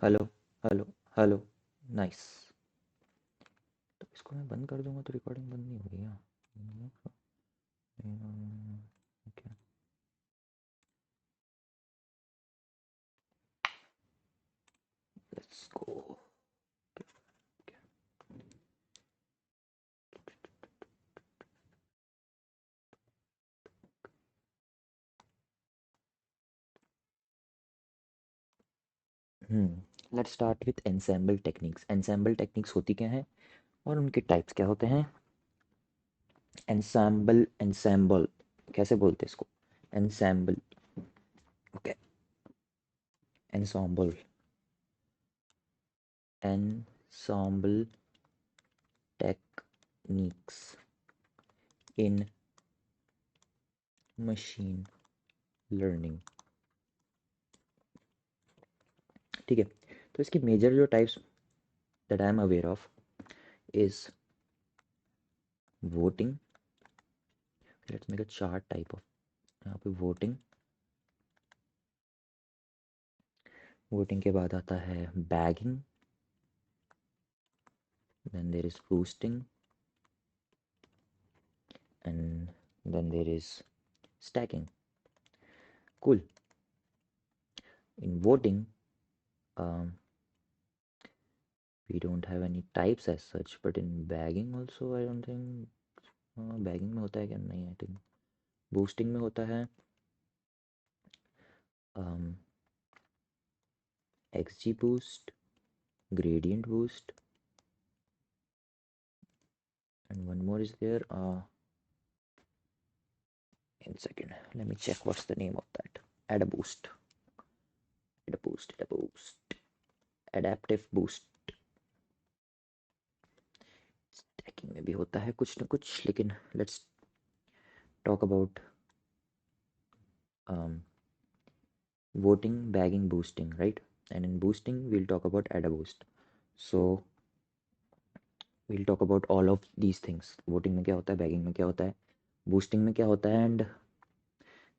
Hello hello hello. Nice. तो इसको मैं बंद कर दूंगा तो रिकॉर्डिंग बंद नहीं होगी क्या? Okay. Let's go. Let's start with ensemble techniques. Ensemble techniques होती क्या हैं और उनके टाइप्स क्या होते हैं? एनसेम्बल, एनसेम्बल कैसे बोलते हैं इसको? Ensemble. Okay. Ensemble, ensemble techniques in machine learning. ठीक है। तो इसकी मेजर जो types that I am aware of is voting. Let's make a chart type of. यहाँ पे वोटिंग, वोटिंग के बाद आता है bagging, then there is boosting and then there is stacking. Cool. In voting, um, we don't have any types as such, but in bagging also, I don't think bagging में होता है क्या? नहीं, I think boosting में होता है um, XG boost, gradient boost, and one more is there. In second, let me check what's the name of that. Add a boost, add a boost, add a boost, adaptive boost. Stacking में भी होता है कुछ ना कुछ, लेकिन let's talk about um, voting, bagging, boosting, right? And in boosting, we'll talk about add a boost. So we'll talk about all of these things. Voting में क्या होता है, bagging में क्या होता है, boosting में क्या होता है, and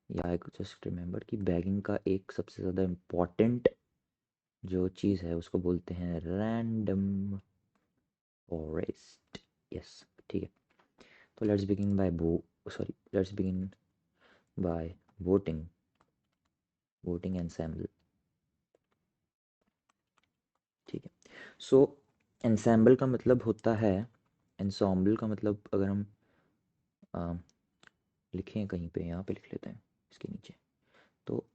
yeah, I could just remember कि bagging का एक सबसे ज़्यादा important जो चीज़ है उसको बोलते हैं random forest. Yes, ठीक है। तो let's begin by voting, voting ensemble. ठीक है। सो ensemble का मतलब होता है, ensemble का मतलब अगर हम अ, लिखें कहीं पे, यहाँ पे लिख लेते हैं इसके नीचे। तो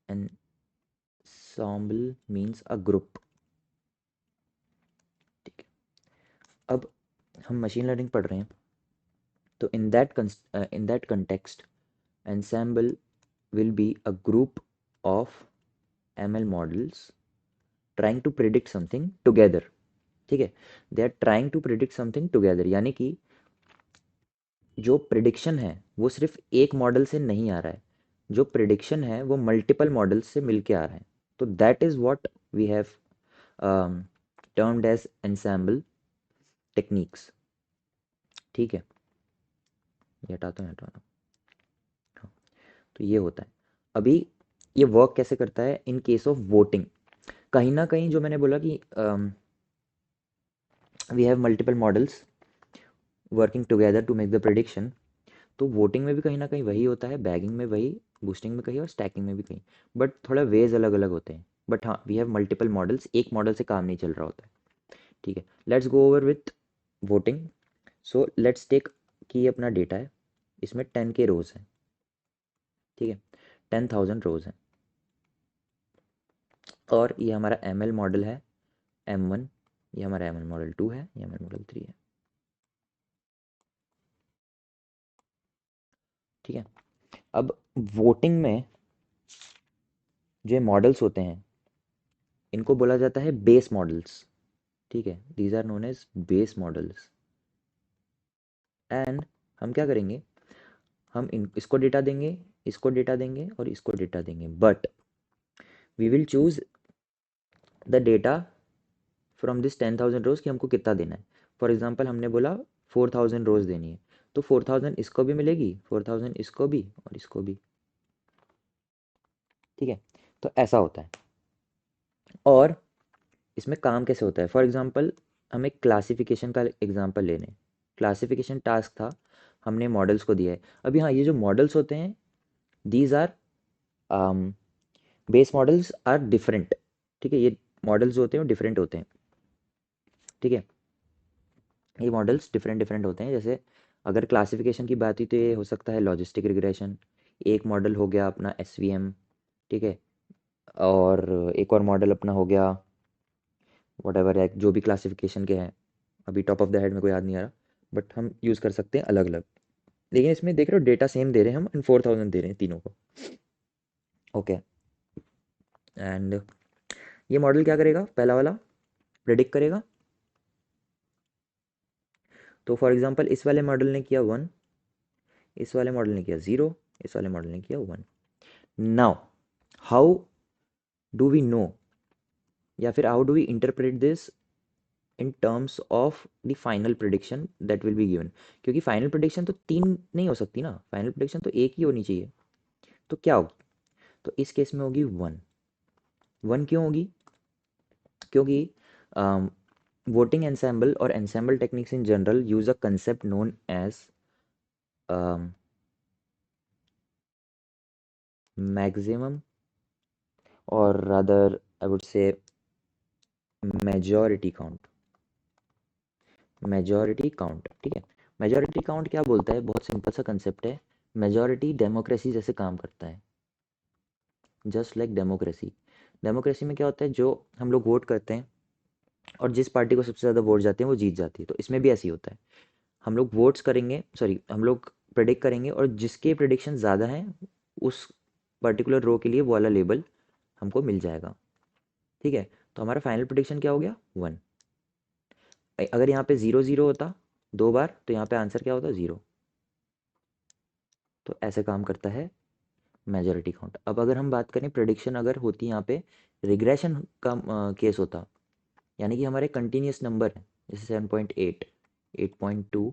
ensemble मीन्स अ ग्रुप। ठीक है। अब हम मशीन लर्निंग पढ़ रहे हैं, तो in that context ensemble will be a group of ML models trying to predict something together। ठीक है। They are trying to predict something together, यानी कि जो प्रिडिक्शन है वो सिर्फ एक मॉडल से नहीं आ रहा है, जो प्रिडिक्शन है वो मल्टीपल मॉडल्स से मिलके आ रहा है। तो that is what we have termed as ensemble techniques. ठीक है। ये हटाता हूँ, हटाना। हाँ, तो ये होता है। अभी ये वर्क कैसे करता है इन केस ऑफ वोटिंग? कहीं ना कहीं जो मैंने बोला कि we have multiple models working together to make the prediction, तो वोटिंग में भी कहीं ना कहीं वही होता है, बैगिंग में वही, बूस्टिंग में कहीं और स्टैकिंग में भी कहीं, बट थोड़ा वेज अलग अलग होते हैं। बट हाँ, वी हैव मल्टीपल मॉडल्स, एक मॉडल से काम नहीं चल रहा होता है। ठीक है। Let's go over with voting. So let's take कि ये अपना डेटा है, इसमें 10K रोज हैं। ठीक है। 10,000 रोज हैं, और ये हमारा ML मॉडल है M1, ये हमारा ML मॉडल 2 है, ये ML मॉडल 3 है। ठीक है। अब वोटिंग में जो मॉडल्स होते हैं इनको बोला जाता है बेस मॉडल्स। ठीक है। These are known as base models. And हम क्या करेंगे, हम इसको डेटा देंगे, इसको डेटा देंगे और इसको डेटा देंगे, but we will choose the data from this 10,000 rows कि हमको कितना देना है। फॉर एग्जाम्पल हमने बोला 4,000 रोज देनी है, तो 4,000 इसको भी मिलेगी, 4,000 इसको भी और इसको भी। ठीक है। तो ऐसा होता है। और इसमें काम कैसे होता है, फॉर एग्जांपल हम एक क्लासिफिकेशन का एग्जांपल ले लें। क्लासिफिकेशन टास्क था, हमने मॉडल्स को दिया है। अभी हाँ, ये जो मॉडल्स होते हैं, these are base models are different. ठीक है, ये मॉडल्स जो होते हैं वो डिफरेंट होते हैं। ठीक है, ये मॉडल्स डिफरेंट डिफरेंट होते हैं। जैसे अगर क्लासिफिकेशन की बात हुई तो ये हो सकता है लॉजिस्टिक रिग्रेशन, एक मॉडल हो गया अपना एसवीएम। ठीक है, और एक और मॉडल अपना हो गया वट एवर है, जो भी क्लासिफिकेशन के हैं, अभी टॉप ऑफ द हेड में कोई याद नहीं आ रहा, बट हम यूज़ कर सकते हैं अलग अलग। लेकिन इसमें देख रहे हो डेटा सेम दे रहे हैं हम, एंड 4000 दे रहे हैं तीनों को। ओके, एंड ये मॉडल क्या करेगा, पहला वाला प्रेडिक्ट करेगा। तो फॉर एग्जांपल इस वाले मॉडल ने किया 1, इस वाले मॉडल ने किया 0, इस वाले मॉडल ने किया 1। Now how do we know, या फिर how do we interpret this in terms of the final prediction that will be given. क्योंकि फाइनल प्रिडिक्शन तो तीन नहीं हो सकती ना, फाइनल प्रिडिक्शन तो एक ही होनी चाहिए। तो क्या होगी, तो इस केस में होगी 1। 1 क्यों होगी, क्योंकि वोटिंग एंसेंबल और ensemble techniques in general use a concept known as maximum, और rather I would say majority count. Majority count, ठीक है। मेजॉरिटी काउंट क्या बोलता है, बहुत सिंपल सा कंसेप्ट है। मेजॉरिटी डेमोक्रेसी जैसे काम करता है, जस्ट लाइक डेमोक्रेसी। डेमोक्रेसी में क्या होता है, जो हम लोग वोट करते हैं और जिस पार्टी को सबसे ज़्यादा वोट जाते हैं वो जीत जाती है। तो इसमें भी ऐसे ही होता है, हम लोग वोट्स करेंगे, सॉरी हम लोग प्रेडिक्ट करेंगे, और जिसके प्रेडिक्शन ज़्यादा हैं उस पर्टिकुलर रो के लिए वो वाला लेबल हमको मिल जाएगा। ठीक है, तो हमारा फाइनल प्रेडिक्शन क्या हो गया, 1। अगर यहाँ पे 0 0 होता 2 बार, तो यहाँ पे आंसर क्या होता, 0। तो ऐसे काम करता है मेजॉरिटी काउंट। अब अगर हम बात करें प्रेडिक्शन अगर होती यहाँ पे रिग्रेशन का केस होता, यानी कि हमारे कंटिन्यूस नंबर है, जैसे 7.8, 8.2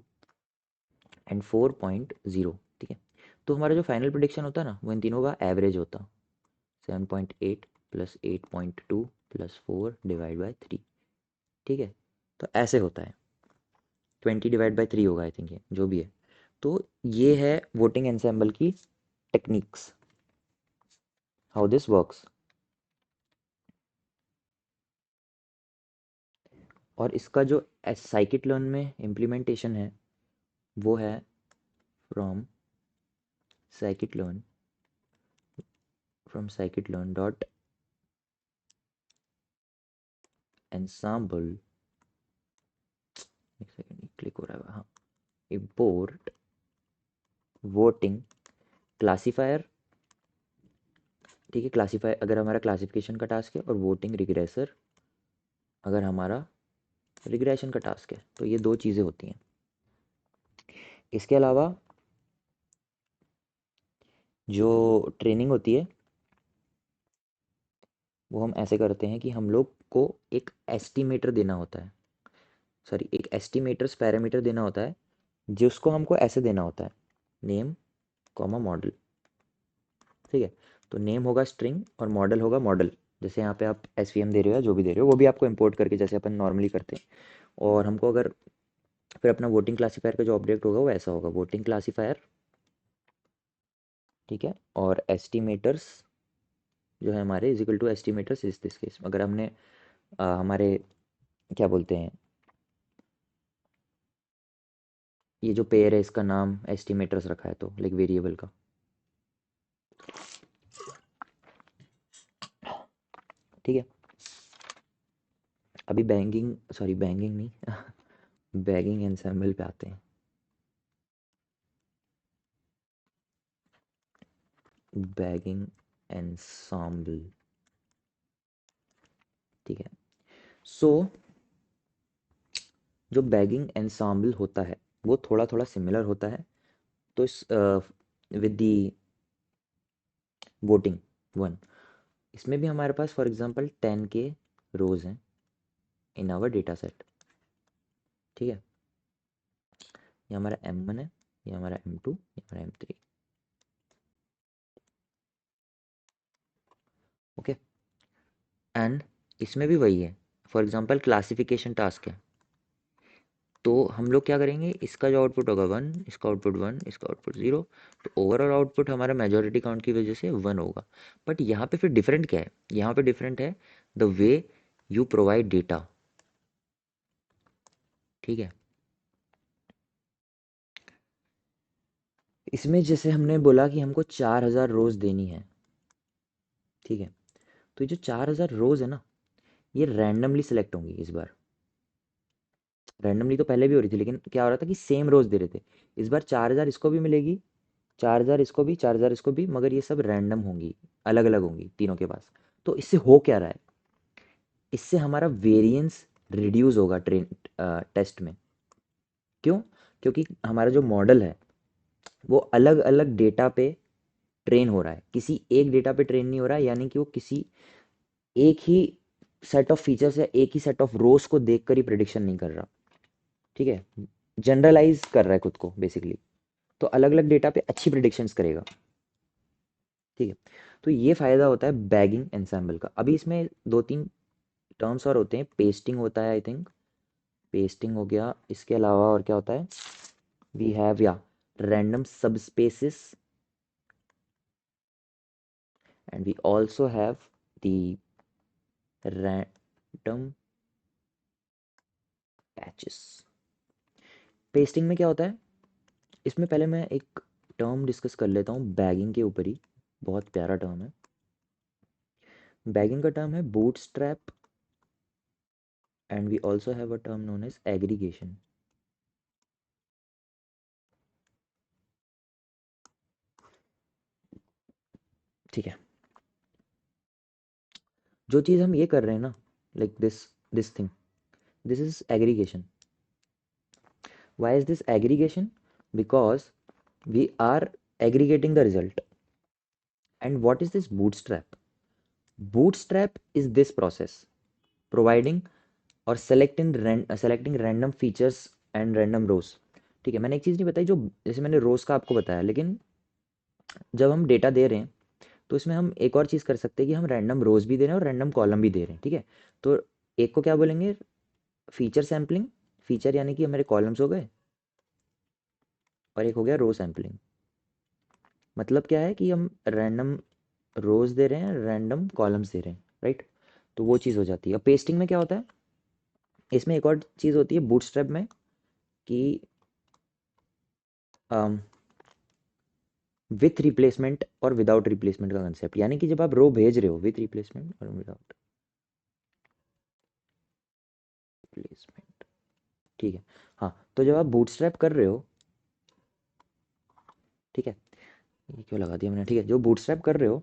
एंड 4.0। ठीक है, तो हमारा जो फाइनल प्रेडिक्शन होता ना वो इन तीनों का एवरेज होता, 7.8 प्लस 8.2 प्लस 4 डिवाइड बाई 3। ठीक है, तो ऐसे होता है, 20/3 होगा आई थिंक, ये जो भी है। तो ये है वोटिंग एंसेंबल की टेक्निक्स, हाउ दिस वर्क्स। और इसका जो साइकिट लर्न में इम्प्लीमेंटेशन है वो है from scikit learn, from scikit learn dot ensemble, एक सेकेंड क्लिक हो रहा है, हाँ, इम्पोर्ट वोटिंग क्लासीफायर। ठीक है, क्लासीफायर अगर हमारा क्लासिफिकेशन का टास्क है, और वोटिंग रिग्रेसर अगर हमारा रिग्रेशन का टास्क है। तो ये दो चीज़ें होती हैं। इसके अलावा जो ट्रेनिंग होती है वो हम ऐसे करते हैं कि हम लोग को एक एस्टिमेटर देना होता है, सॉरी एक एस्टिमेटर्स पैरामीटर देना होता है, जिसको हमको ऐसे देना होता है, नेम कॉमा मॉडल। ठीक है, तो नेम होगा स्ट्रिंग और मॉडल होगा मॉडल। जैसे यहाँ पे आप एसवीएम दे रहे हो या जो भी दे रहे हो वो भी आपको इंपोर्ट करके जैसे अपन नॉर्मली करते हैं। और हमको अगर फिर अपना वोटिंग क्लासीफायर का जो ऑब्जेक्ट होगा वो ऐसा होगा, वोटिंग क्लासीफायर। ठीक है, और एस्टिमेटर्स जो है हमारे is equal to estimators is this case. अगर हमने हमारे क्या बोलते हैं, ये जो पेयर है इसका नाम एस्टिमेटर्स रखा है, तो लाइक वेरिएबल का। ठीक है, अभी बैंगिंग, सॉरी बैंगिंग नहीं बैगिंग एंसेम्बल पे आते हैं। बैगिंग एंसेम्बल, ठीक है। सो जो बैगिंग एंसेम्बल होता है वो थोड़ा थोड़ा सिमिलर होता है। तो इस विद दी वोटिंग 1, इसमें भी हमारे पास फॉर एग्जांपल 10 के रोज हैं इन आवर डेटा सेट। ठीक है, ये हमारा M1 है, ये हमारा M2, ये हमारा M3। ओके, एंड इसमें भी वही है, फॉर एग्जांपल क्लासिफिकेशन टास्क है, तो हम लोग क्या करेंगे, इसका जो आउटपुट होगा 1, इसका आउटपुट 1, इसका आउटपुट 0, तो ओवरऑल आउटपुट हमारा मेजॉरिटी काउंट की वजह से 1 होगा। बट यहाँ पे फिर डिफरेंट क्या है, यहाँ पे डिफरेंट है the way you provide data. ठीक है, इसमें जैसे हमने बोला कि हमको 4000 रोज देनी है। ठीक है, तो ये जो 4000 रोज है ना, ये रैंडमली सिलेक्ट होंगी इस बार। रैंडमली तो पहले भी हो रही थी, लेकिन क्या हो रहा था कि सेम रोज दे रहे थे। इस बार 4000 इसको भी मिलेगी, 4000 इसको भी, 4000 इसको भी, मगर ये सब रैंडम होंगी, अलग अलग होंगी तीनों के पास। तो इससे हो क्या रहा है, इससे हमारा वेरिएंस रिड्यूस होगा टेस्ट में। क्यों? क्योंकि हमारा जो मॉडल है वो अलग अलग डेटा पे ट्रेन हो रहा है, किसी एक डेटा पे ट्रेन नहीं हो रहा है, यानी कि वो किसी एक ही सेट ऑफ फीचर्स या एक ही सेट ऑफ रोज को देखकर ही प्रिडिक्शन नहीं कर रहा। ठीक है, जनरलाइज कर रहा है खुद को बेसिकली। तो अलग अलग डेटा पे अच्छी प्रिडिक्शंस करेगा। ठीक है, तो ये फायदा होता है बैगिंग एंसेंबल का। अभी इसमें दो तीन टर्म्स और होते हैं, पेस्टिंग होता है आई थिंक, पेस्टिंग हो गया, इसके अलावा और क्या होता है, वी हैव या random subspaces, and we also have the random patches. Pasting में क्या होता है, इसमें पहले मैं एक टर्म डिस्कस कर लेता हूँ बैगिंग के ऊपर ही, बहुत प्यारा टर्म है। बैगिंग का टर्म है bootstrap, and we also have a term known as aggregation. ठीक है, जो चीज़ हम ये कर रहे हैं ना, like this thing, this is aggregation. Why is this aggregation? Because we are aggregating the result. And what is this bootstrap? Bootstrap is this process providing or selecting random features and random rows. ठीक है, मैंने एक चीज़ नहीं बताई, जो जैसे मैंने रोज का आपको बताया, लेकिन जब हम डेटा दे रहे हैं तो इसमें हम एक और चीज़ कर सकते हैं कि हम रैंडम रोज भी दे रहे हैं और रैंडम कॉलम भी दे रहे हैं। ठीक है, तो एक को क्या बोलेंगे, फीचर सैम्पलिंग, फीचर यानी कि हमारे कॉलम्स हो गए, और एक हो गया रो सैम्पलिंग। मतलब क्या है कि हम रैंडम रोज दे रहे हैं, रैंडम कॉलम्स दे रहे हैं, राइट। तो वो चीज़ हो जाती है। अब पेस्टिंग में क्या होता है, इसमें एक और चीज़ होती है बूटस्ट्रैप में, कि विथ रिप्लेसमेंट और विदाउट रिप्लेसमेंट का कंसेप्ट, यानी कि जब आप रो भेज रहे हो विथ रिप्लेसमेंट और विदाउट रिप्लेसमेंट। ठीक है, हाँ, तो जब आप बूटस्ट्रैप कर रहे हो, ठीक है, ये क्यों लगा दिया मैंने, ठीक है, जो बूटस्ट्रैप कर रहे हो,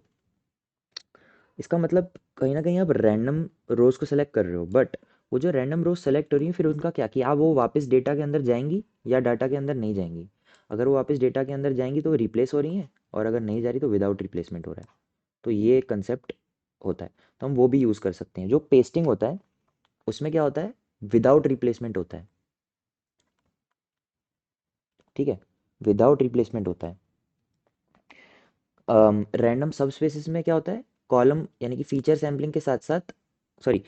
इसका मतलब कहीं ना कहीं आप रैंडम रोज को सेलेक्ट कर रहे हो, बट वो जो रैंडम रोज सेलेक्ट हो रही है, फिर उनका क्या किया, वो वापस डेटा के अंदर जाएंगी या डाटा के अंदर नहीं जाएंगी। अगर वो वापस डेटा के अंदर जाएंगी तो वो रिप्लेस हो रही हैं, और अगर नहीं जा रही तो विदाउट रिप्लेसमेंट हो रहा है। तो ये कंसेप्ट होता है, तो हम वो भी यूज़ कर सकते हैं। जो पेस्टिंग होता है उसमें क्या होता है, विदाउट रिप्लेसमेंट होता है। ठीक है, विदाउट रिप्लेसमेंट होता है। रैंडम सब स्पेसिस में क्या होता है, कॉलम यानी कि फीचर सैम्पलिंग के साथ साथ, सॉरी,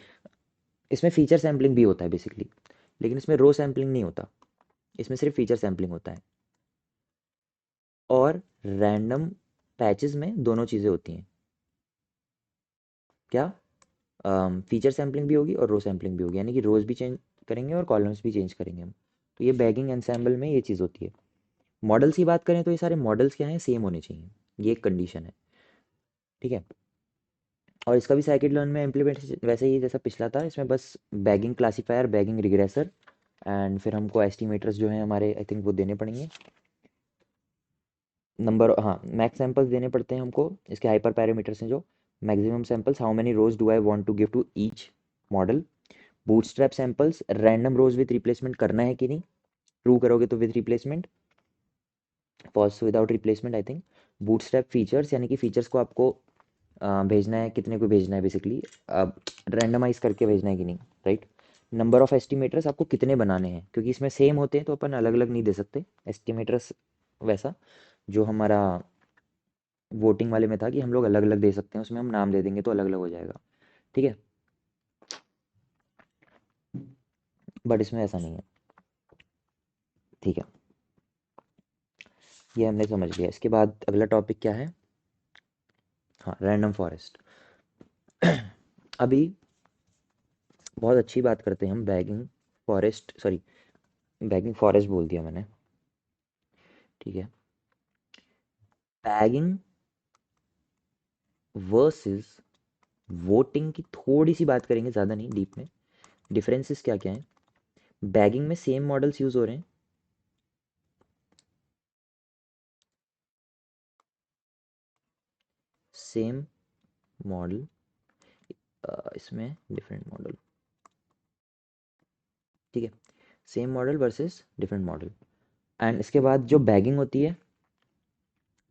इसमें फीचर सैम्पलिंग भी होता है बेसिकली, लेकिन इसमें रो सैम्पलिंग नहीं होता, इसमें सिर्फ फीचर सैम्पलिंग होता है। और रैंडम पैचेस में दोनों चीज़ें होती हैं। क्या, फीचर सैम्पलिंग भी होगी और रो सैम्पलिंग भी होगी, यानी कि रोज भी चेंज करेंगे और कॉलम्स भी चेंज करेंगे हम। तो ये बैगिंग एंसेंबल में ये चीज़ होती है। मॉडल्स की बात करें तो ये सारे मॉडल्स क्या हैं, सेम होने चाहिए, ये एक कंडीशन है। ठीक है, और इसका भी साइकिट लर्न में इम्प्लीमेंटेशन वैसे ही जैसा पिछला था, इसमें बस bagging classifier, bagging regressor, and फिर हमको एस्टिमेटर्स जो हैं हमारे, आई थिंक वो देने पड़ेंगे, नंबर, हाँ, मैक्स सैंपल्स देने पड़ते हैं हमको। इसके हाइपर पैरामीटर्स हैं जो maximum samples, how many rows do I want to give to each model, bootstrap samples, random rows with replacement करना है कि नहीं, ट्रू करोगे तो with replacement, false without replacement I think. Bootstrap features, यानी कि फीचर्स को आपको भेजना है, कितने को भेजना है बेसिकली, रैंडमाइज करके भेजना है कि नहीं, राइट। नंबर ऑफ एस्टिमेटर्स, आपको कितने बनाने हैं, क्योंकि इसमें सेम होते हैं तो अपन अलग अलग नहीं दे सकते एस्टिमेटर्स। वैसा जो हमारा वोटिंग वाले में था कि हम लोग अलग अलग दे सकते हैं, उसमें हम नाम दे देंगे तो अलग अलग हो जाएगा। ठीक है, बट इसमें ऐसा नहीं है। ठीक है, ये हमने समझ लिया। इसके बाद अगला टॉपिक क्या है? हाँ, रैंडम फॉरेस्ट। अभी बहुत अच्छी बात करते हैं हम bagging forest, sorry bagging forest बोल दिया मैंने। ठीक है, बैगिंग वर्सेस वोटिंग की थोड़ी सी बात करेंगे, ज़्यादा नहीं डीप में। डिफरेंसेस क्या क्या हैं? बैगिंग में सेम मॉडल्स यूज़ हो रहे हैं, सेम मॉडल, इसमें डिफरेंट मॉडल। ठीक है, same model versus different model. And इसके बाद जो बैगिंग होती है,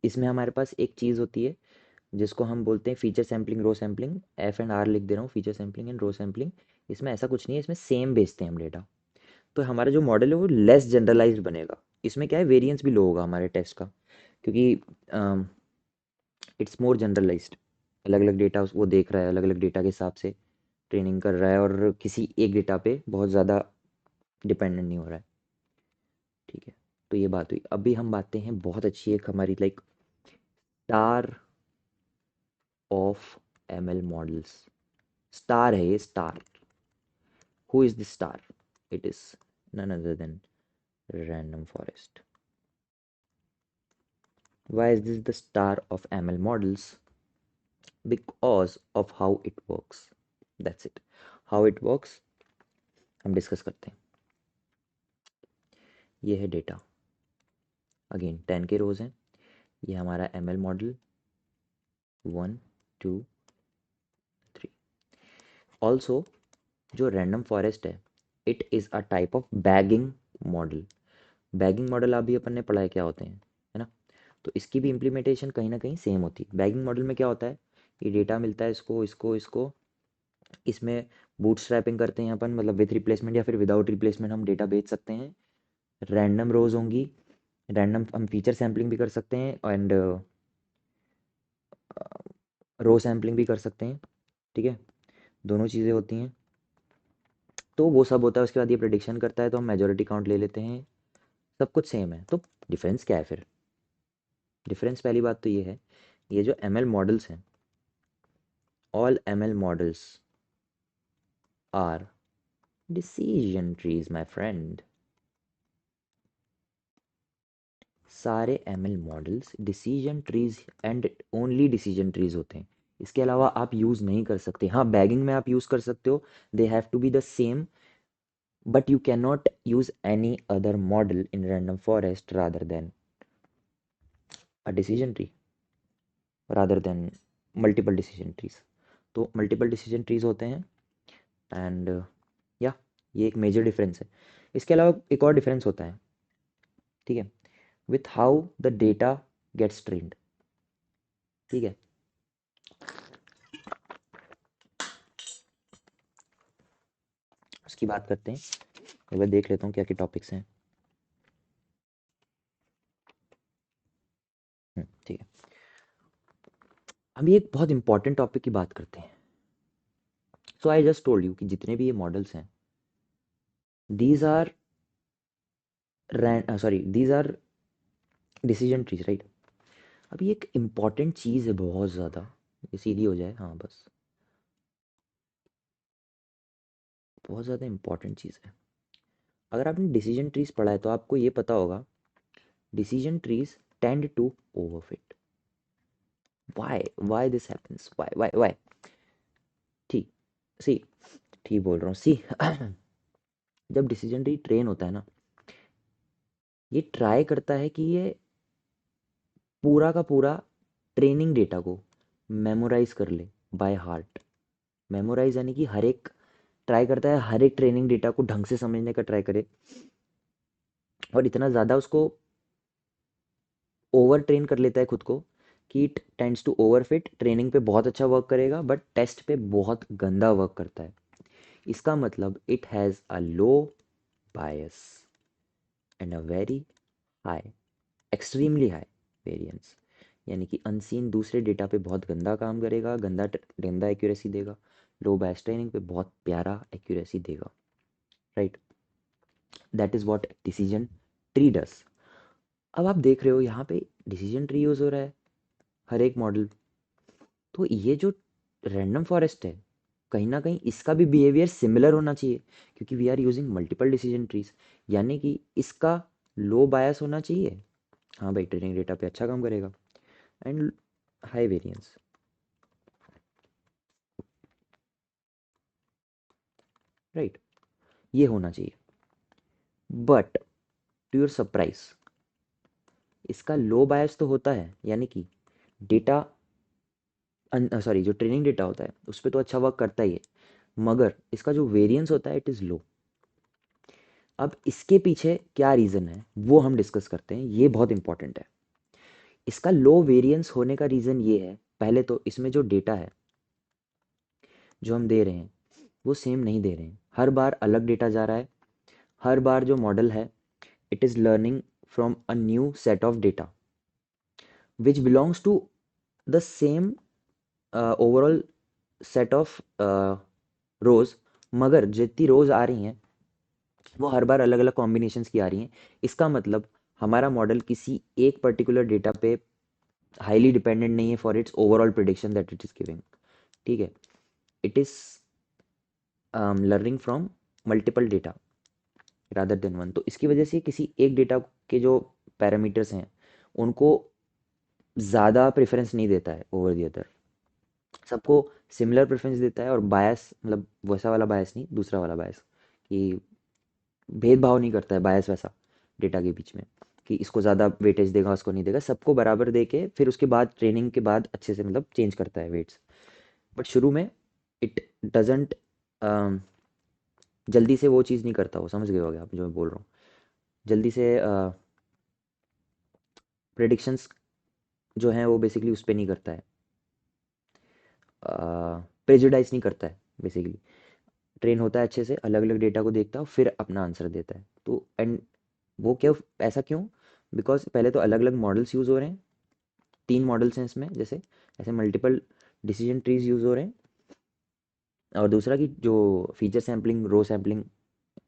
इसमें हमारे पास एक चीज़ होती है जिसको हम बोलते हैं feature sampling, row sampling. F and R लिख दे रहा हूँ, feature sampling and row sampling. इसमें ऐसा कुछ नहीं है, इसमें सेम भेजते हैं हम डेटा। तो हमारा जो मॉडल है वो लेस जनरलाइज्ड बनेगा। इसमें क्या है, वेरिएंस भी लो होगा हमारे टेस्ट का, क्योंकि इट्स मोर जनरलाइज्ड। अलग अलग डेटा वो देख रहा है, अलग अलग डेटा के हिसाब से ट्रेनिंग कर रहा है, और किसी एक डेटा पे बहुत ज़्यादा डिपेंडेंट नहीं हो रहा है। ठीक है, तो ये बात हुई। अभी हम बातें हैं बहुत अच्छी एक हमारी like star of ML models. Star है ये, star. Who is the star? It is none other than random forest. Why is this the star of ML models? Because of how it works. That's it. How it works हम discuss करते हैं। ये है data, again 10 के रोज हैं। ये हमारा ML model 1 2 3। Also जो रैंडम फॉरेस्ट है, it is a type of bagging model. Bagging model अभी अपन ने पढ़ा है क्या होते हैं, है ना? तो इसकी भी इम्प्लीमेंटेशन कहीं ना कहीं सेम होती है। बैगिंग मॉडल में क्या होता है, ये डेटा मिलता है इसको इसको इसको, इसमें बूटस्ट्रैपिंग करते हैं अपन, मतलब विथ रिप्लेसमेंट या फिर विदाउट रिप्लेसमेंट हम डेटा बेच सकते हैं। रैंडम रोज होंगी, रैंडम हम फीचर सैम्पलिंग भी कर सकते हैं, एंड रो सैम्पलिंग भी कर सकते हैं। ठीक है, दोनों चीज़ें होती हैं। तो वो सब होता है, उसके बाद ये प्रिडिक्शन करता है, तो हम मेजोरिटी काउंट ले लेते हैं। सब कुछ सेम है, तो डिफरेंस क्या है फिर? डिफरेंस पहली बात तो ये है, ये जो एम एल मॉडल्स हैं, all M L models are decision trees my friend. सारे M L models decision trees and only decision trees होते हैं। इसके अलावा आप यूज़ नहीं कर सकते। हाँ, बैगिंग में आप यूज़ कर सकते हो, they have to be the same, but you cannot use any other model in random forest rather than a decision tree, rather than multiple decision trees। तो मल्टीपल डिसीजन ट्रीज होते हैं, and या ये एक major difference है। इसके अलावा एक और डिफरेंस होता है, ठीक है, with how the data gets trained. ठीक है, उसकी बात करते हैं। एक बार देख लेता हूँ क्या क्या टॉपिक्स हैं। ठीक है, अभी एक बहुत इंपॉर्टेंट टॉपिक की बात करते हैं। So I just told you कि जितने भी ये मॉडल्स हैं, these are sorry these are decision trees, right? अभी एक इम्पॉर्टेंट चीज़ है बहुत ज़्यादा, ये सीधी हो जाए, हाँ बस, बहुत ज़्यादा इम्पॉर्टेंट चीज़ है। अगर आपने डिसीजन ट्रीज पढ़ा है तो आपको ये पता होगा, decision trees tend to overfit. Why this happens, why? ठीक, सी, ठीक बोल रहा हूँ, सी। जब डिसीजन ट्री ट्रेन होता है ना, ये ट्राई करता है कि ये पूरा का पूरा ट्रेनिंग डेटा को मेमोराइज कर ले बाय हार्ट। मेमोराइज यानी कि हर एक, ट्राई करता है हर एक ट्रेनिंग डेटा को ढंग से समझने का ट्राई करे, और इतना ज़्यादा उसको ओवर ट्रेन कर लेता है खुद को कि it tends to overfit. Training पे बहुत अच्छा वर्क करेगा, बट टेस्ट पे बहुत गंदा वर्क करता है। इसका मतलब it has a low bias and a very high, extremely high variance. यानी कि अनसीन दूसरे डेटा पे बहुत गंदा काम करेगा, गंदा एक्यूरेसी देगा। लो बायस ट्रेनिंग पे बहुत प्यारा एक्यूरेसी देगा, right? That is what decision tree does. अब आप देख रहे हो यहाँ पे डिसीजन ट्री यूज हो रहा है हर एक मॉडल। तो ये जो रैंडम फॉरेस्ट है, कहीं ना कहीं इसका भी बिहेवियर सिमिलर होना चाहिए, क्योंकि we are using multiple decision trees, यानी कि इसका लो बायस होना चाहिए। हाँ भाई, ट्रेनिंग डेटा पे अच्छा काम करेगा, एंड हाई वेरिएंस, राइट, ये होना चाहिए। बट टू योर सरप्राइज, इसका लो बायस तो होता है, यानी कि डेटा, सॉरी, जो ट्रेनिंग डेटा होता है उस पर तो अच्छा वर्क करता ही है, मगर इसका जो वेरिएंस होता है इट इज़ लो। अब इसके पीछे क्या रीज़न है वो हम डिस्कस करते हैं, ये बहुत इंपॉर्टेंट है। इसका लो वेरिएंस होने का रीज़न ये है, पहले तो इसमें जो डेटा है जो हम दे रहे हैं वो सेम नहीं दे रहे हैं, हर बार अलग डेटा जा रहा है। हर बार जो मॉडल है it is learning from a new set of data which belongs to the same overall set of rows, मगर जितनी रोज आ रही हैं वो हर बार अलग अलग कॉम्बिनेशंस की आ रही हैं। इसका मतलब हमारा मॉडल किसी एक पर्टिकुलर डेटा पे हाईली डिपेंडेंट नहीं है for its overall prediction that it is giving. ठीक है, it is learning from multiple data rather than one. तो इसकी वजह से किसी एक डेटा के जो पैरामीटर्स हैं उनको ज़्यादा प्रेफरेंस नहीं देता है ओवर दी अदर, सबको सिमिलर प्रेफरेंस देता है। और बायस मतलब वैसा वाला बायस नहीं, दूसरा वाला बायस, कि भेदभाव नहीं करता है बायस वैसा डेटा के बीच में, कि इसको ज़्यादा वेटेज देगा उसको नहीं देगा, सबको बराबर दे के फिर उसके बाद ट्रेनिंग के बाद अच्छे से मतलब चेंज करता है वेट्स। बट शुरू में इट डजेंट जल्दी से वो चीज़ नहीं करता, वो समझ गए होगे आप जो मैं बोल रहा हूँ, जल्दी से प्रेडिक्शंस जो हैं वो बेसिकली उस पर नहीं करता है, प्रेजुडाइज नहीं करता है बेसिकली। ट्रेन होता है अच्छे से, अलग अलग डेटा को देखता है और फिर अपना आंसर देता है। तो एंड वो क्यों, ऐसा क्यों? बिकॉज पहले तो अलग अलग मॉडल्स यूज़ हो रहे हैं, 3 मॉडल्स हैं इसमें, जैसे ऐसे मल्टीपल डिसीजन ट्रीज यूज़ हो रहे हैं। और दूसरा कि जो फीचर सैम्पलिंग, रो सैम्पलिंग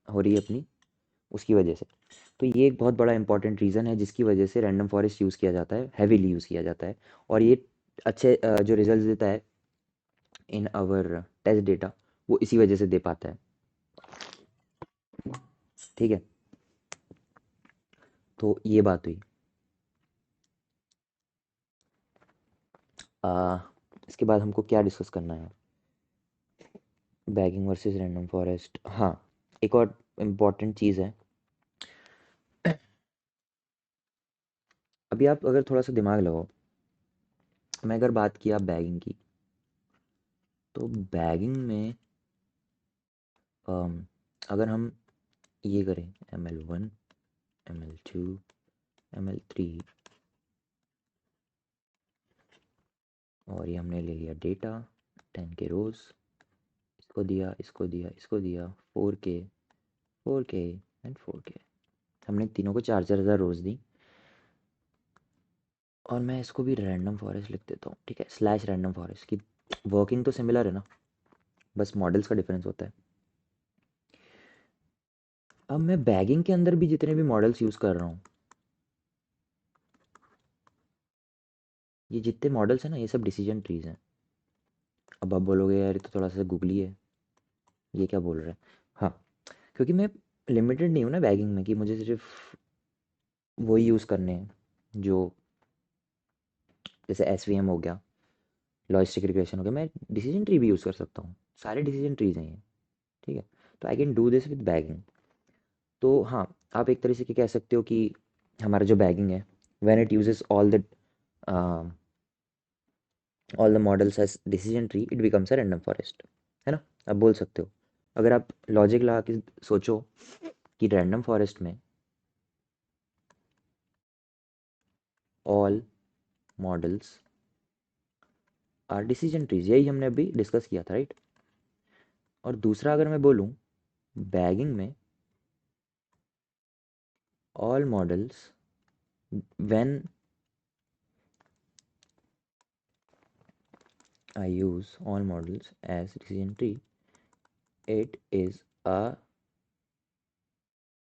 हो रही है अपनी, उसकी वजह से। तो ये एक बहुत बड़ा इंपॉर्टेंट रीज़न है जिसकी वजह से रैंडम फॉरेस्ट यूज़ किया जाता है, हैवीली यूज़ किया जाता है। और ये अच्छे जो रिजल्ट देता है इन आवर टेस्ट डेटा, वो इसी वजह से दे पाता है। ठीक है, तो ये बात हुई। आ, इसके बाद हमको क्या डिस्कस करना है? बैगिंग वर्सेस रैंडम फॉरेस्ट, हाँ। एक और इम्पॉर्टेंट चीज़ है, अभी आप अगर थोड़ा सा दिमाग लगाओ, मैं अगर बात किया बैगिंग की, तो बैगिंग में अगर हम ये करें ML1, ML2, ML3, और ये हमने ले लिया डेटा 10 के रोज़, इसको दिया, इसको दिया, इसको दिया, 4K, 4K एंड 4K, हमने तीनों को 4,000 रोज़ दी। और मैं इसको भी रैंडम फॉरेस्ट लिख देता हूँ, ठीक है, स्लैश रैंडम फॉरेस्ट की। वर्किंग तो सिमिलर है ना, बस मॉडल्स का डिफरेंस होता है। अब मैं बैगिंग के अंदर भी जितने भी मॉडल्स यूज़ कर रहा हूँ, ये जितने मॉडल्स हैं ना, ये सब डिसीजन ट्रीज हैं। अब आप बोलोगे यार ये तो थोड़ा सा गूगली है, ये क्या बोल रहे हैं? हाँ, क्योंकि मैं लिमिटेड नहीं हूँ ना बैगिंग में कि मुझे सिर्फ वही यूज़ करने हैं जो, जैसे SVM हो गया, लॉजिस्टिक रिग्रेशन हो गया, मैं डिसीजन ट्री भी यूज़ कर सकता हूँ, सारे डिसीजन ट्रीज हैं ये। ठीक है, तो I can do this with bagging. तो हाँ, आप एक तरह से क्या कह सकते हो कि हमारा जो बैगिंग है, when it uses all the models as decision tree, it becomes a random forest, है ना? आप बोल सकते हो, अगर आप लॉजिक लगा के सोचो कि रैंडम फॉरेस्ट में all models are decision trees, यही हमने अभी डिस्कस किया था, राइट? और दूसरा अगर मैं बोलूँ, बैगिंग में all models, when I use all models as decision tree, it is a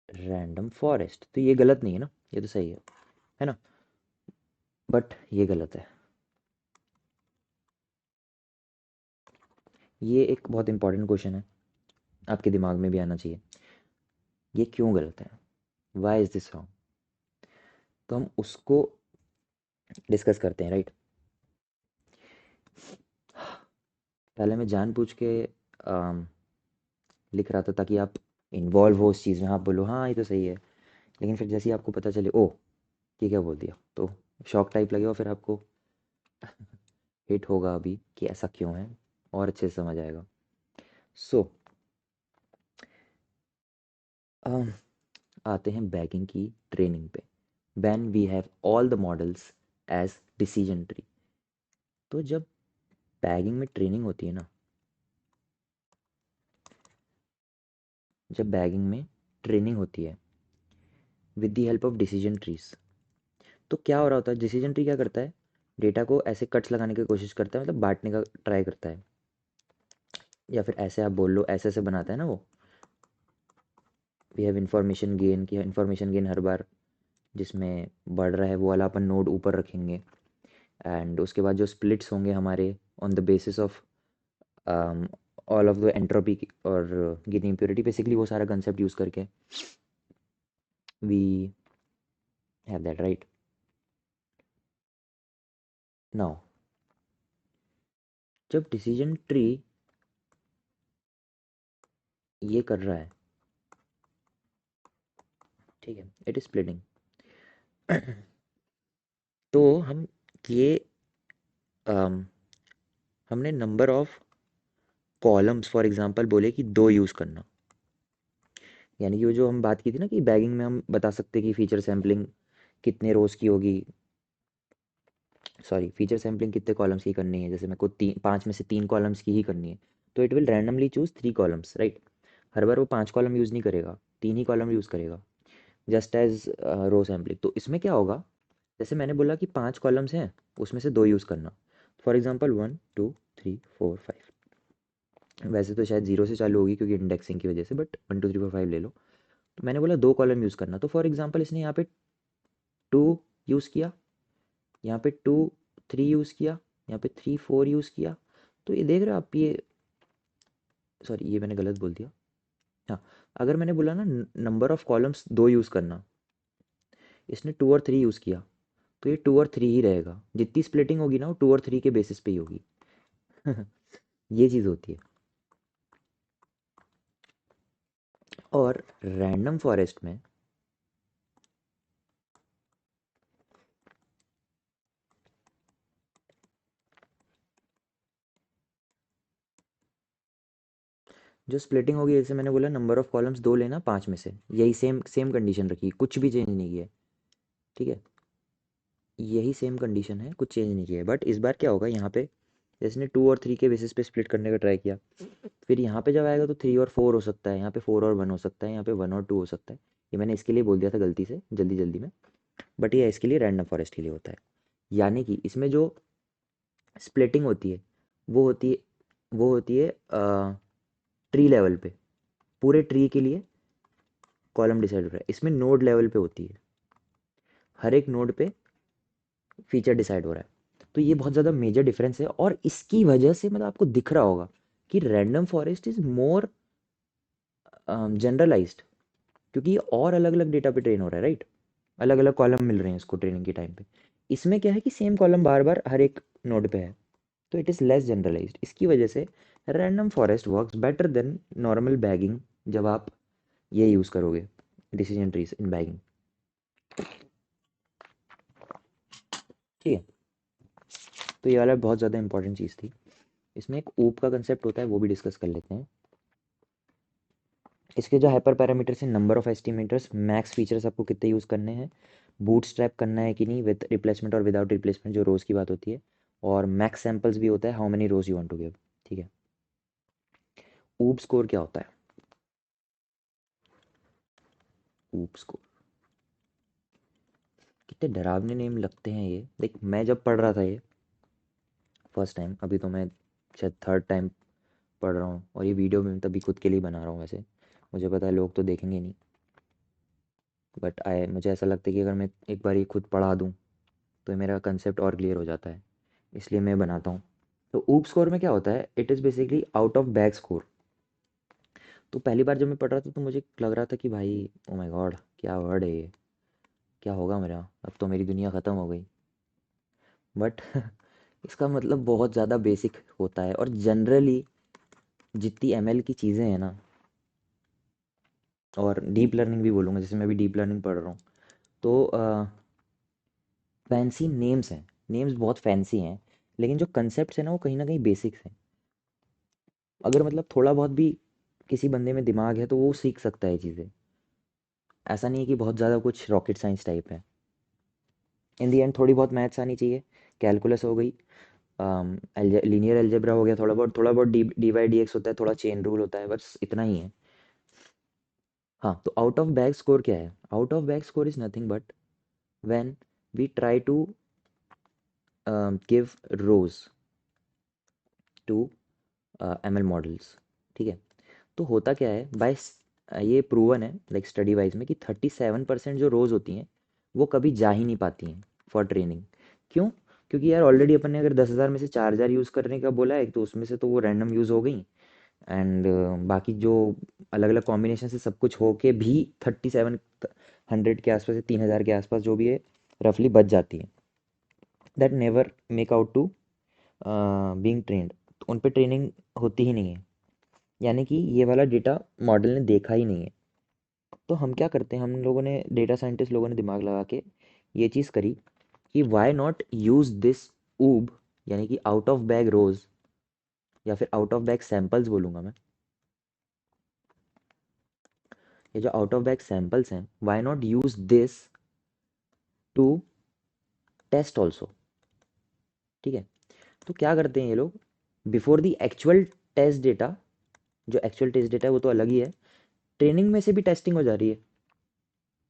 random forest, तो ये गलत नहीं है ना, ये तो सही है ना? बट ये गलत है। ये एक बहुत इंपॉर्टेंट क्वेश्चन है, आपके दिमाग में भी आना चाहिए। ये क्यों गलत है? Why is this wrong? तो हम उसको डिस्कस करते हैं, राइट? पहले मैं जानबूझ के लिख रहा था ताकि आप इन्वॉल्व हो उस चीज़ में, आप बोलो हाँ ये तो सही है। लेकिन फिर जैसे ही आपको पता चले ओ ये क्या बोल दिया, तो शॉक टाइप लगेगा, फिर आपको हिट होगा अभी कि ऐसा क्यों है, और अच्छे से समझ आएगा। सो आते हैं बैगिंग की ट्रेनिंग पे। When we have all the models as decision tree. तो जब बैगिंग में ट्रेनिंग होती है ना, जब बैगिंग में ट्रेनिंग होती है with the help of decision trees, तो क्या हो रहा होता है? डिसीजन ट्री क्या करता है? डेटा को ऐसे कट्स लगाने की कोशिश करता है, मतलब बांटने का ट्राई करता है, या फिर ऐसे आप बोल लो, ऐसे ऐसे बनाता है ना वो। वी हैव इंफॉर्मेशन गेन किया, इंफॉर्मेशन गेन हर बार जिसमें बढ़ रहा है वो वाला अपन नोड ऊपर रखेंगे। एंड उसके बाद जो स्प्लिट्स होंगे हमारे on the basis of all of the entropy और गिनी इम्प्योरिटी, बेसिकली वो सारा कंसेप्ट यूज़ करके we have that, right? Now जब डिसीजन ट्री ये कर रहा है, ठीक है, इट इज स्प्लिटिंग। तो हम ये हमने number of columns for example बोले कि 2 यूज़ करना। यानी कि वो जो हम बात की थी ना कि बैगिंग में हम बता सकते हैं कि फीचर सैम्पलिंग कितने रोज़ की होगी, सॉरी फीचर सैम्पलिंग कितने कॉलम्स की करनी है, जैसे मेरे को 5 में से 3 कॉलम्स की ही करनी है, तो it will randomly choose 3 columns, right? हर बार वो 5 कॉलम यूज़ नहीं करेगा, 3 ही कॉलम यूज़ करेगा, जस्ट एज रो सैम्पलिंग। तो इसमें क्या होगा, जैसे मैंने बोला कि 5 कॉलम्स हैं, उसमें से 2 यूज़ करना। फॉर एग्जांपल 1 2 3 4 5, वैसे तो शायद 0 से चालू होगी क्योंकि इंडेक्सिंग की वजह से, बट 1 2 3 4 5 ले लो। तो मैंने बोला 2 कॉलम यूज़ करना, तो फॉर एग्जांपल इसने यहाँ पे 2 यूज़ किया, यहाँ पे 2 3 यूज़ किया, यहाँ पे 3 4 यूज़ किया। तो ये देख रहे हो आप, ये सॉरी ये मैंने गलत बोल दिया। हाँ, अगर मैंने बोला ना नंबर ऑफ कॉलम्स 2 यूज़ करना, इसने 2 और 3 यूज़ किया, तो ये 2 और 3 ही रहेगा। जितनी स्प्लिटिंग होगी ना वो 2 और 3 के बेसिस पे ही होगी। ये चीज़ होती है। और रैंडम फॉरेस्ट में जो स्प्लिटिंग होगी, जैसे मैंने बोला नंबर ऑफ कॉलम्स 2 लेना 5 में से, यही सेम सेम कंडीशन रखी, कुछ भी चेंज नहीं किया है, ठीक है? यही सेम कंडीशन है, कुछ चेंज नहीं किया है। बट इस बार क्या होगा यहाँ पे, जैसे ने 2 और 3 के बेसिस पे स्प्लिट करने का ट्राई किया, फिर यहाँ पे जब आएगा तो 3 और 4 हो सकता है, यहाँ पे 4 और 1 हो सकता है, यहाँ पे 1 और 2 हो सकता है। ये मैंने इसके लिए बोल दिया था गलती से, जल्दी जल्दी में। बट ये इसके लिए रैंडम फॉरेस्ट के लिए होता है। यानी कि इसमें जो स्प्लिटिंग होती है वो होती है वो होती है ट्री लेवल पे, पूरे ट्री के लिए कॉलम डिसाइड हो रहा है। इसमें नोड लेवल पे होती है, हर एक नोड पे फीचर डिसाइड हो रहा है। तो ये बहुत ज़्यादा मेजर डिफरेंस है, और इसकी वजह से मतलब आपको दिख रहा होगा कि random forest is more generalized, क्योंकि ये और अलग अलग डेटा पे ट्रेन हो रहा है, राइट? अलग अलग कॉलम मिल रहे हैं इसको ट्रेनिंग के टाइम पे। इसमें क्या है कि सेम कॉलम बार बार हर एक नोड पे है, तो इट इज़ लेस जनरलाइज्ड। इसकी वजह से random forest works better than normal bagging, जब आप ये यूज़ करोगे डिसीजन ट्रीज इन बैगिंग, ठीक है? तो ये वाला बहुत ज़्यादा इंपॉर्टेंट चीज़ थी। इसमें एक ऊप का कंसेप्ट होता है, वो भी डिस्कस कर लेते हैं। इसके जो हाइपर पैरामीटर्स हैं, number of estimators, max features आपको कितने यूज़ करने हैं, बूटस्ट्रैप करना है कि नहीं विद रिप्लेसमेंट और विदाउट रिप्लेसमेंट, जो रोज़ की बात होती है, और मैक्स सैम्पल्स भी होता है, how many rows you want to give, ठीक है? ऊप स्कोर क्या होता है? ऊप स्कोर, कितने डरावने नेम लगते हैं ये। देख मैं जब पढ़ रहा था ये फर्स्ट टाइम, अभी तो मैं शायद थर्ड टाइम पढ़ रहा हूँ, और ये वीडियो मैं तभी खुद के लिए बना रहा हूँ, वैसे मुझे पता है लोग तो देखेंगे नहीं। बट मुझे ऐसा लगता है कि अगर मैं एक बार ये खुद पढ़ा दूँ तो मेरा कंसेप्ट और क्लियर हो जाता है, इसलिए मैं बनाता हूँ। तो ऊप स्कोर में क्या होता है, it is basically out of bag score. तो पहली बार जब मैं पढ़ रहा था तो मुझे लग रहा था कि भाई ओ माय गॉड क्या वर्ड है ये, क्या होगा मेरा, अब तो मेरी दुनिया ख़त्म हो गई। बट इसका मतलब बहुत ज़्यादा बेसिक होता है, और जनरली जितनी एमएल की चीज़ें हैं ना, और डीप लर्निंग भी बोलूँगा, जैसे मैं भी डीप लर्निंग पढ़ रहा हूँ, तो फैंसी नेम्स हैं, नेम्स बहुत फैंसी हैं, लेकिन जो कंसेप्ट्स हैं ना वो कहीं ना कहीं बेसिक्स हैं। अगर मतलब थोड़ा बहुत भी किसी बंदे में दिमाग है तो वो सीख सकता है ये चीज़ें। ऐसा नहीं है कि बहुत ज़्यादा कुछ रॉकेट साइंस टाइप है। इन दी एंड थोड़ी बहुत मैथ्स आनी चाहिए, कैलकुलस हो गई, लीनियर अलजेब्रा हो गया, थोड़ा बहुत डी वाई डी एक्स होता है, थोड़ा चेन रूल होता है, बस इतना ही है। हाँ, तो आउट ऑफ बैग स्कोर क्या है? Out of bag score is nothing but when we try to give rows to ML models. ठीक है, तो होता क्या है, ये प्रूवन है लाइक स्टडी वाइज में कि 37% जो रोज होती हैं वो कभी जा ही नहीं पाती हैं फॉर ट्रेनिंग। क्यों? क्योंकि यार ऑलरेडी अपन ने अगर 10,000 में से 4,000 यूज़ करने का बोला है तो उसमें से तो वो रैंडम यूज़ हो गई, एंड बाकी जो अलग अलग कॉम्बिनेशन से सब कुछ होके भी 3700 के आसपास या 3,000 के आसपास जो भी है रफली बच जाती है, that never make out to being trained. उन पे ट्रेनिंग होती ही नहीं है, यानी कि ये वाला डेटा मॉडल ने देखा ही नहीं है। तो हम क्या करते हैं, हम लोगों ने, डेटा साइंटिस्ट लोगों ने दिमाग लगा के ये चीज़ करी कि वाई नॉट यूज़ दिस ऊब, यानी कि आउट ऑफ बैग रोज या फिर आउट ऑफ बैग सैंपल्स बोलूँगा मैं। ये जो आउट ऑफ बैग सैंपल्स हैं, why not use this to test also. ठीक है, तो क्या करते हैं ये लोग, before the actual test data, जो एक्चुअल टेस्ट डेटा है वो तो अलग ही है, ट्रेनिंग में से भी टेस्टिंग हो जा रही है।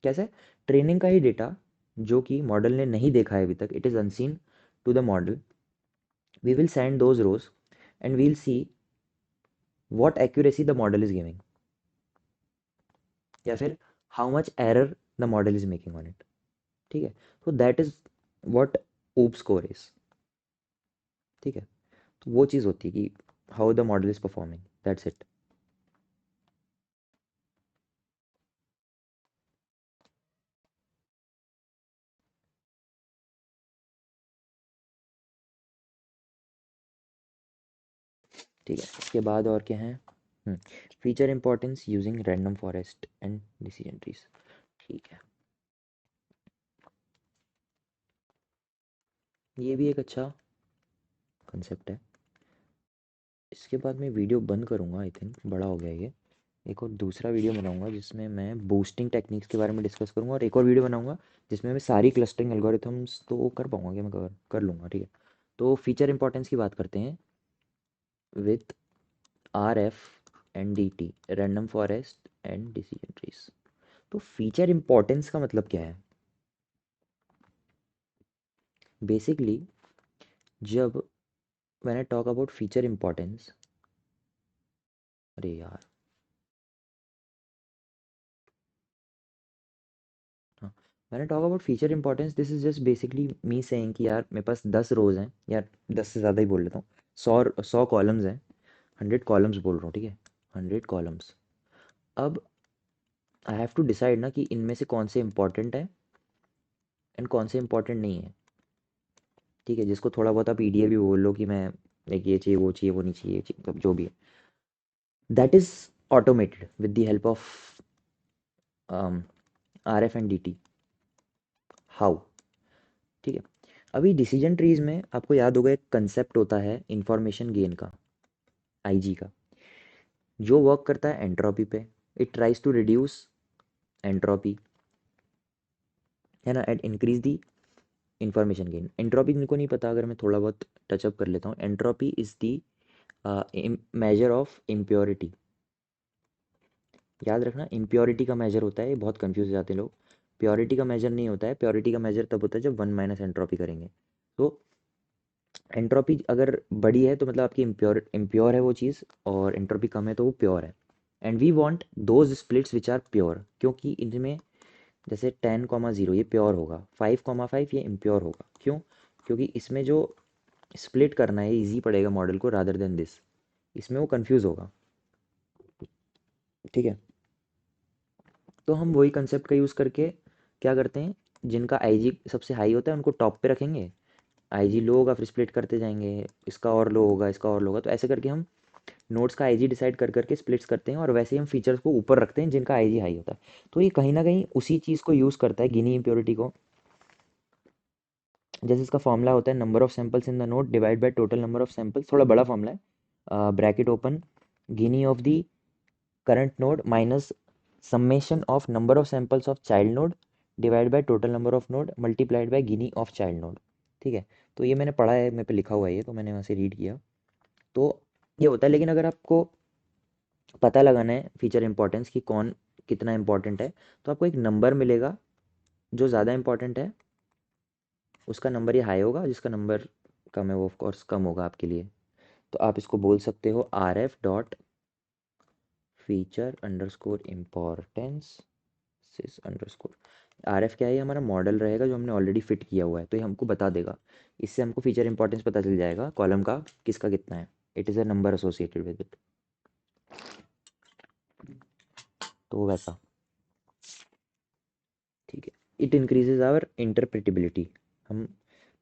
कैसे? ट्रेनिंग का ही डेटा जो कि मॉडल ने नहीं देखा है अभी तक, it is unseen to the model, we will send those rows and we'll see what accuracy the model is giving, या फिर how much error the model is making on it। ठीक है, so that is what OOP score is। ठीक है, तो वो चीज़ होती है कि how the model is performing, that's it। ठीक है, इसके बाद और क्या है? Feature importance using random forest and decision trees. ठीक है, ये भी एक अच्छा कंसेप्ट है। इसके बाद मैं वीडियो बंद करूँगा, आई थिंक बड़ा हो गया ये। एक और दूसरा वीडियो बनाऊंगा जिसमें मैं बूस्टिंग टेक्निक्स के बारे में डिस्कस करूंगा, और एक और वीडियो बनाऊंगा जिसमें मैं सारी क्लस्टरिंग एल्गोरिथम्स तो कर पाऊंगा कि मैं कवर कर लूँगा। ठीक है, तो फीचर इंपॉर्टेंस की बात करते हैं with R F and D T, random forest and decision trees. तो फीचर इंपॉर्टेंस का मतलब क्या है? बेसिकली जब when I talk about feature importance, अरे यार, हाँ, मैंने talk about feature importance, this is just basically me saying कि यार मेरे पास 10 रोज हैं, या 10 से ज़्यादा ही बोल लेता हूँ, 100 कॉलम्स हैं, 100 कॉलम्स बोल रहा हूँ। ठीक है, 100 कॉलम्स। अब आई हैव टू डिसाइड ना कि इनमें से कौन से इंपॉर्टेंट है एंड कौन से इंपॉर्टेंट नहीं है। ठीक है, जिसको थोड़ा बहुत आप ईडीए भी बोल लो कि मैं एक ये चाहिए वो चाहिए वो नहीं चाहिए, मतलब जो भी है, that is automated with the help of R F and D T. How? ठीक है, अभी डिसीजन ट्रीज में आपको याद होगा एक कंसेप्ट होता है इंफॉर्मेशन गेन का, आईजी का, जो वर्क करता है एंट्रोपी पे। It tries to reduce entropy, है ना, and increase the information gain. Entropy जिनको नहीं पता, अगर मैं थोड़ा बहुत टचअप कर लेता हूँ, entropy is the measure of impurity. याद रखना, इम्प्योरिटी का मेजर होता है, ये बहुत कंफ्यूज हो जाते हैं लोग। प्योरिटी का मेजर नहीं होता है, प्योरिटी का मेजर तब होता है जब 1 - एंट्रोपी करेंगे। तो एंट्रोपी अगर बड़ी है तो मतलब आपकी इम्प्योर इम्प्योर है वो चीज़, और एंट्रोपी कम है तो वो प्योर है। And we want those splits which are pure, क्योंकि इनमें जैसे 10,0 ये प्योर होगा, 5,5 ये इम्प्योर होगा। क्यों? क्योंकि इसमें जो स्प्लिट करना है इजी पड़ेगा मॉडल को रादर देन दिस, इसमें वो कंफ्यूज होगा। ठीक है, तो हम वही कंसेप्ट का यूज़ करके क्या करते हैं, जिनका आईजी सबसे हाई होता है उनको टॉप पे रखेंगे, आईजी लो होगा फिर स्प्लिट करते जाएंगे, इसका और लो होगा, इसका और लो होगा, तो ऐसे करके हम नोट्स का आईजी डिसाइड कर करके स्प्लिट्स करते हैं, और वैसे ही हम फीचर्स को ऊपर रखते हैं जिनका आईजी हाई होता है। तो ये कहीं ना कहीं उसी चीज़ को यूज़ करता है, गिनी इम्प्योरिटी को। जैसे इसका फॉर्मूला होता है number of samples in the note divide by total number of samples, थोड़ा बड़ा फॉर्मूला है, bracket open, Guinea of the current node minus summation of number of samples of child node divided by total number of node multiplied by Guinea of child node। ठीक है, तो ये मैंने पढ़ा है, मेरे पे लिखा हुआ है ये, तो मैंने वहाँ से रीड किया। तो ये होता है, लेकिन अगर आपको पता लगाना है फीचर इंपॉर्टेंस की कौन कितना इंपॉर्टेंट है, तो आपको एक नंबर मिलेगा, जो ज़्यादा इंपॉर्टेंट है उसका नंबर ये हाई होगा, जिसका नंबर कम है वो ऑफकोर्स कम होगा आपके लिए। तो आप इसको बोल सकते हो RF फीचर अंडरस्कोर इम्पोर्टेंस सिस अंडरस्कोर। RF क्या है, ये हमारा मॉडल रहेगा जो हमने ऑलरेडी फिट किया हुआ है, तो ये हमको बता देगा, इससे हमको फीचर इंपॉर्टेंस पता चल जाएगा कॉलम का किसका कितना है, it is a number associated with it. तो वैसा, ठीक है। इट इंक्रीजेज आवर इंटरप्रेटेबिलिटी, हम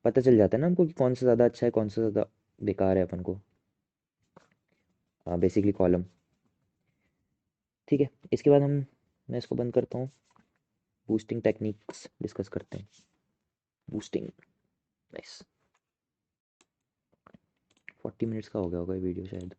पता चल जाता है ना हमको कि कौन सा ज़्यादा अच्छा है कौन सा ज़्यादा बेकार है अपन को, बेसिकली कॉलम। ठीक है, इसके बाद हम, मैं इसको बंद करता हूँ, बूस्टिंग टेक्निक्स डिस्कस करते हैं। Boosting, nice. 40 मिनट्स का हो गया होगा ये वीडियो शायद।